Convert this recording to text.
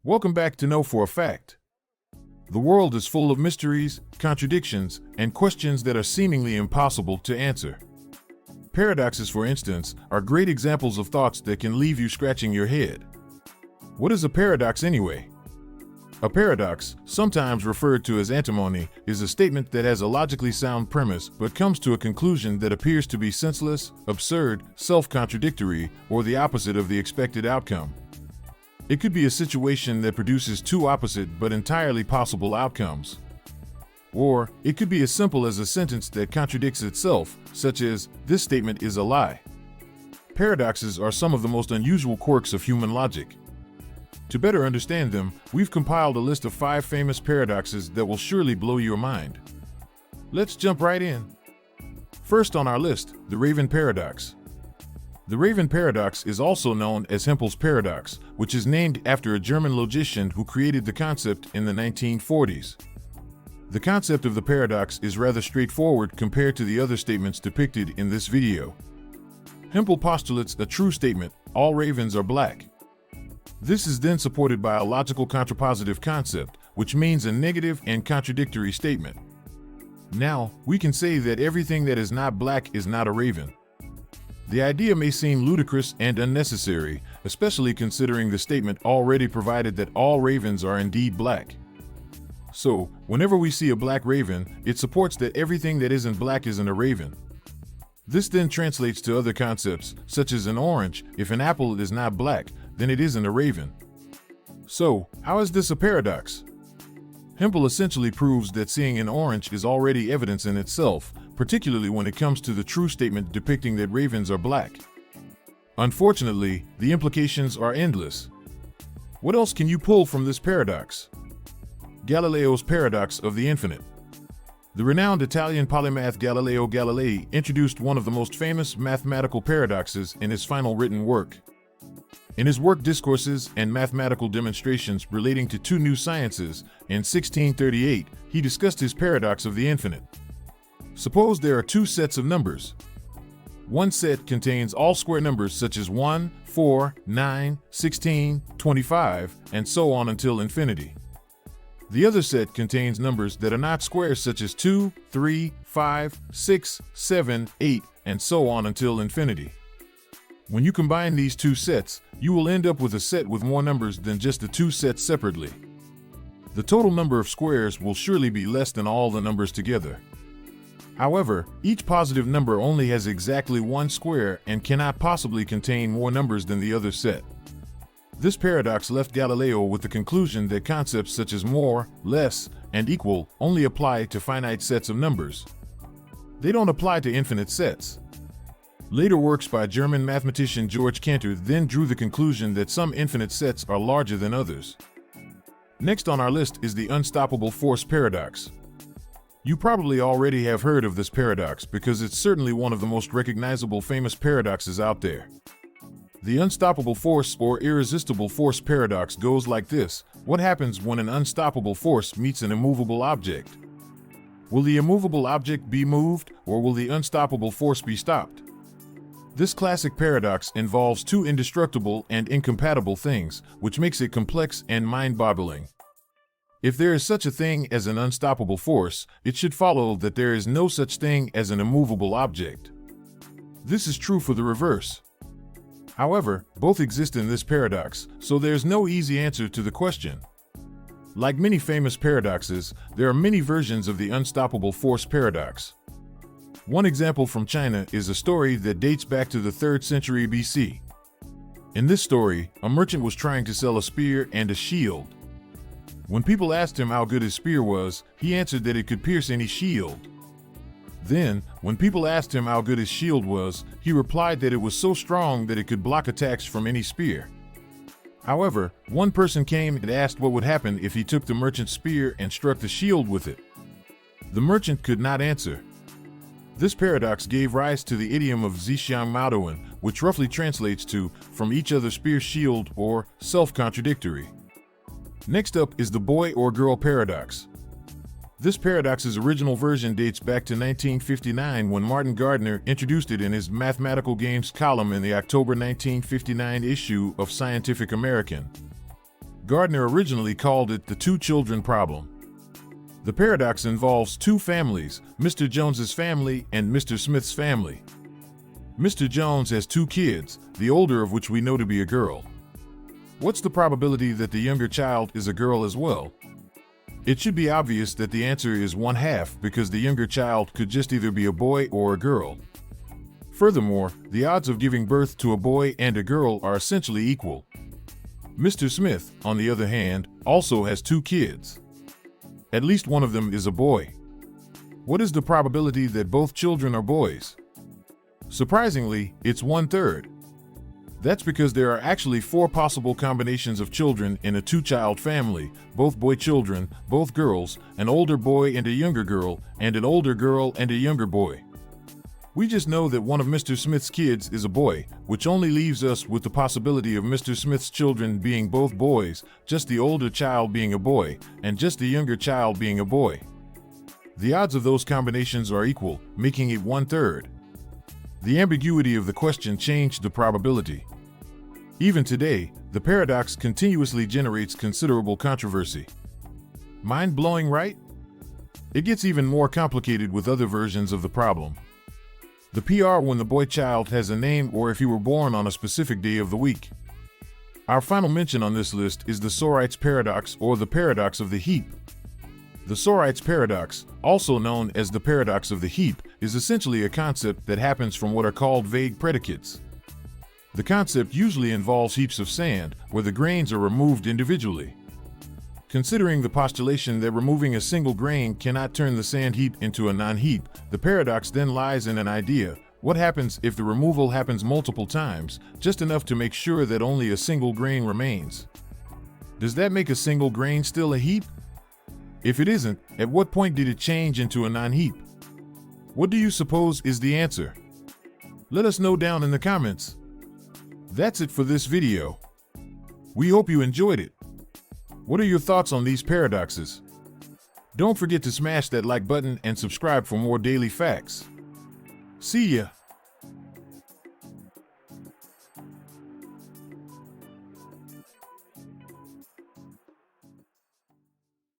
Welcome back to Know for a Fact. The world is full of mysteries, contradictions, and questions that are seemingly impossible to answer. Paradoxes, for instance, are great examples of thoughts that can leave you scratching your head. What is a paradox anyway? A paradox, sometimes referred to as antinomy, is a statement that has a logically sound premise but comes to a conclusion that appears to be senseless, absurd, self-contradictory, or the opposite of the expected outcome. It could be a situation that produces two opposite but entirely possible outcomes. Or it could be as simple as a sentence that contradicts itself, such as, "This statement is a lie." Paradoxes are some of the most unusual quirks of human logic. To better understand them, we've compiled a list of 5 famous paradoxes that will surely blow your mind. Let's jump right in. First on our list, the Raven Paradox. The Raven Paradox is also known as Hempel's Paradox, which is named after a German logician who created the concept in the 1940s. The concept of the paradox is rather straightforward compared to the other statements depicted in this video. Hempel postulates a true statement: all ravens are black. This is then supported by a logical contrapositive concept, which means a negative and contradictory statement. Now, we can say that everything that is not black is not a raven. The idea may seem ludicrous and unnecessary, especially considering the statement already provided that all ravens are indeed black. So, whenever we see a black raven, it supports that everything that isn't black isn't a raven. This then translates to other concepts, such as an orange. If an apple is not black, then it isn't a raven. So, how is this a paradox? Hempel essentially proves that seeing an orange is already evidence in itself, particularly when it comes to the true statement depicting that ravens are black. Unfortunately, the implications are endless. What else can you pull from this paradox? Galileo's paradox of the infinite. The renowned Italian polymath Galileo Galilei introduced one of the most famous mathematical paradoxes in his final written work. In his work Discourses and Mathematical Demonstrations Relating to Two New Sciences, in 1638, he discussed his paradox of the infinite. Suppose there are 2 sets of numbers. One set contains all square numbers such as 1, 4, 9, 16, 25, and so on until infinity. The other set contains numbers that are not squares such as 2, 3, 5, 6, 7, 8, and so on until infinity. When you combine these 2 sets, you will end up with a set with more numbers than just the 2 sets separately. The total number of squares will surely be less than all the numbers together. However, each positive number only has exactly 1 square and cannot possibly contain more numbers than the other set. This paradox left Galileo with the conclusion that concepts such as more, less, and equal only apply to finite sets of numbers. They don't apply to infinite sets. Later works by German mathematician Georg Cantor then drew the conclusion that some infinite sets are larger than others. Next on our list is the unstoppable force paradox. You probably already have heard of this paradox because it's certainly one of the most recognizable famous paradoxes out there. The unstoppable force or irresistible force paradox goes like this: what happens when an unstoppable force meets an immovable object? Will the immovable object be moved, or will the unstoppable force be stopped? This classic paradox involves 2 indestructible and incompatible things, which makes it complex and mind-boggling. If there is such a thing as an unstoppable force, it should follow that there is no such thing as an immovable object. This is true for the reverse. However, both exist in this paradox, so there's no easy answer to the question. Like many famous paradoxes, there are many versions of the unstoppable force paradox. One example from China is a story that dates back to the 3rd century BC. In this story, a merchant was trying to sell a spear and a shield. When people asked him how good his spear was, he answered that it could pierce any shield. Then, when people asked him how good his shield was, he replied that it was so strong that it could block attacks from any spear. However, one person came and asked what would happen if he took the merchant's spear and struck the shield with it. The merchant could not answer. This paradox gave rise to the idiom of Zhixiang Maodoan, which roughly translates to "from each other spear shield" or self-contradictory. Next up is the boy or girl paradox. This paradox's original version dates back to 1959 when Martin Gardner introduced it in his Mathematical Games column in the October 1959 issue of Scientific American. Gardner originally called it the two-children problem. The paradox involves two families, Mr. Jones's family and Mr. Smith's family. Mr. Jones has two kids, the older of which we know to be a girl. What's the probability that the younger child is a girl as well? It should be obvious that the answer is 1/2 because the younger child could just either be a boy or a girl. Furthermore, the odds of giving birth to a boy and a girl are essentially equal. Mr. Smith, on the other hand, also has two kids. At least one of them is a boy. What is the probability that both children are boys? Surprisingly, it's 1/3. That's because there are actually 4 possible combinations of children in a two-child family, both boy children, both girls, an older boy and a younger girl, and an older girl and a younger boy. We just know that one of Mr. Smith's kids is a boy, which only leaves us with the possibility of Mr. Smith's children being both boys, just the older child being a boy, and just the younger child being a boy. The odds of those combinations are equal, making it 1/3. The ambiguity of the question changed the probability. Even today, the paradox continuously generates considerable controversy. Mind-blowing, right? It gets even more complicated with other versions of the problem. The PR when the boy child has a name or if he were born on a specific day of the week. Our final mention on this list is the Sorites paradox or the paradox of the heap. The Sorites paradox, also known as the paradox of the heap, is essentially a concept that happens from what are called vague predicates. The concept usually involves heaps of sand, where the grains are removed individually. Considering the postulation that removing a single grain cannot turn the sand heap into a non-heap, the paradox then lies in an idea: what happens if the removal happens multiple times, just enough to make sure that only a single grain remains? Does that make a single grain still a heap? If it isn't, at what point did it change into a non-heap? What do you suppose is the answer? Let us know down in the comments. That's it for this video. We hope you enjoyed it. What are your thoughts on these paradoxes? Don't forget to smash that like button and subscribe for more daily facts. See ya!